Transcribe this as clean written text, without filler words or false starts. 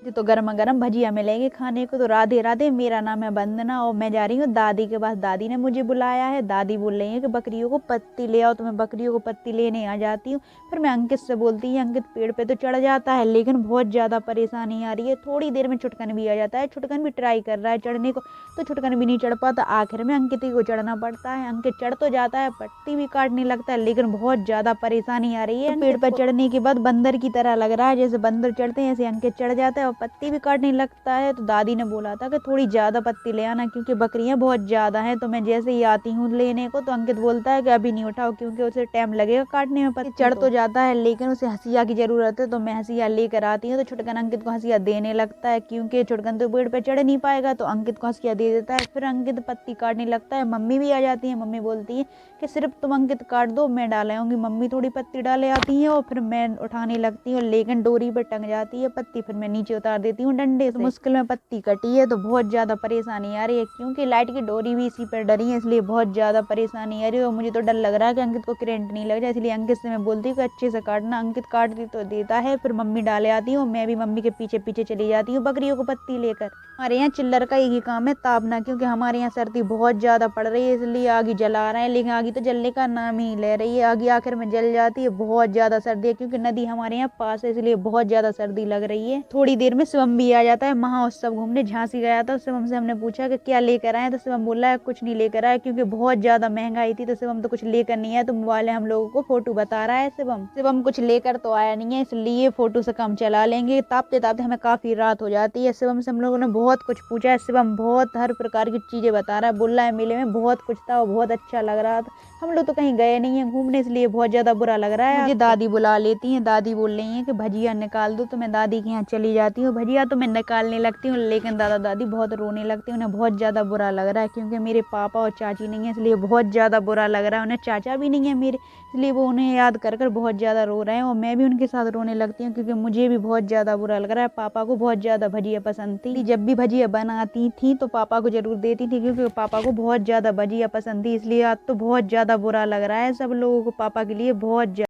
ये तो गर्मा गर्म भजिया मिलेंगे खाने को। तो राधे राधे, मेरा नाम है वंदना और मैं जा रही हूँ दादी के पास। दादी ने मुझे बुलाया है। दादी बोल रही है कि बकरियों को पत्ती ले आओ, तो मैं बकरियों को पत्ती लेने आ जाती हूँ। फिर मैं अंकित से बोलती है, अंकित पेड़ पे तो चढ़ जाता है लेकिन बहुत ज़्यादा परेशानी आ रही है। थोड़ी देर में छुटकन भी आ जाता है। छुटकन भी ट्राई कर रहा है चढ़ने को, तो छुटकन भी नहीं चढ़ पाता। आखिर में अंकित ही को चढ़ना पड़ता है। अंकित चढ़ तो जाता है, पत्ती भी काटने लगता है, लेकिन बहुत ज़्यादा परेशानी आ रही है। पेड़ पर चढ़ने के बाद बंदर की तरह लग रहा है, जैसे बंदर चढ़ते हैं ऐसे अंकित चढ़ जाता है और पत्ती भी काटने लगता है। तो दादी ने बोला था कि थोड़ी ज़्यादा पत्ती ले आना, क्योंकि बकरियां बहुत ज़्यादा हैं। तो मैं जैसे ही आती हूँ लेने को, तो अंकित बोलता है कि अभी नहीं उठाओ, क्योंकि उसे टाइम लगेगा काटने में। पत्ती चढ़ तो जाता है लेकिन उसे हंसिया की ज़रूरत है, तो मैं हंसिया लेकर आती हूँ। तो छुटकन अंकित को हंसिया देने लगता है, क्योंकि छुटकन तो पेड़ पर चढ़ नहीं पाएगा, तो अंकित को हंसिया दे देता है। फिर अंकित पत्ती काटने लगता है। मम्मी भी आ जाती है। मम्मी बोलती है कि सिर्फ तुम अंकित काट दो, मैं डाल आऊँगी। मम्मी थोड़ी पत्ती डाले आती है और फिर मैं उठाने लगती हूँ, लेकिन डोरी पर टंग जाती है पत्ती। फिर मैं नीचे उतार देती हूँ डंडे से। मुश्किल में पत्ती कटी है, तो बहुत ज़्यादा परेशानी आ रही है, क्योंकि लाइट की डोरी भी इसी पर डरी है, इसलिए बहुत ज़्यादा परेशानी आ रही है। और मुझे तो डर लग रहा है कि अंकित को करंट नहीं लग जाए, इसलिए अंकित से मैं बोलती हूँ कि अच्छे से काटना। अंकित काटती तो देता है। फिर मम्मी डाले आती हूँ, मैं भी मम्मी के पीछे पीछे चली जाती हूँ बकरियों को पत्ती लेकर। हमारे यहाँ चिल्लर का एक ही काम है, तापना, क्योंकि हमारे यहाँ सर्दी बहुत ज़्यादा पड़ रही है, इसलिए आग जला रहे हैं। लेकिन आग तो जलने का नाम ही ले रही है। आग आखिर में जल जाती है। बहुत ज़्यादा सर्दी है, क्योंकि नदी हमारे यहाँ पास है, इसलिए बहुत ज़्यादा सर्दी लग रही है। थोड़ी देर में शिवम भी आ जाता है। महाउत्सव घूमने झांसी गया था। शिवम से हमने पूछा कि क्या लेकर आए, तो शिवम बोला है कुछ नहीं लेकर आया, क्योंकि बहुत ज़्यादा महंगाई थी। तो शिवम तो कुछ लेकर नहीं आया, तो मोबाइल हम लोगों को फोटो बता रहा है। शिवम कुछ लेकर तो आया नहीं है, इसलिए फोटो से काम चला लेंगे। तापते तापते हमें काफ़ी रात हो जाती है। शिवम से हम लोगों ने बहुत कुछ पूछा है। शिवम बहुत हर प्रकार की चीज़ें बता रहा है। बोल रहा है मेले में बहुत कुछ था और बहुत अच्छा लग रहा था। हम लोग तो कहीं गए नहीं है घूमने, इसलिए बहुत ज़्यादा बुरा लग रहा है। मुझे दादी बुला लेती हैं। दादी बोल रही हैं कि भजिया निकाल दो, तो मैं दादी के यहाँ चली जाती हूँ। भजिया तो मैं निकालने लगती हूँ, लेकिन दादा दादी बहुत रोने लगती हैं। उन्हें बहुत ज़्यादा बुरा लग रहा है, क्योंकि मेरे पापा और चाची नहीं है, इसलिए बहुत ज़्यादा बुरा लग रहा है। उन्हें चाचा भी नहीं है मेरे, इसलिए वो उन्हें याद कर कर बहुत ज़्यादा रो रहे हैं, और मैं भी उनके साथ रोने लगती हूँ, क्योंकि मुझे भी बहुत ज़्यादा बुरा लग रहा है। पापा को बहुत ज़्यादा भजिया पसंद थी। जब भी भजिया बनाती थी तो पापा को ज़रूर देती थी, क्योंकि पापा को बहुत ज़्यादा भजिया पसंद थी। इसलिए आज तो बहुत ज़्यादा बुरा लग रहा है सब लोगों को, पापा के लिए बहुत ज़्यादा।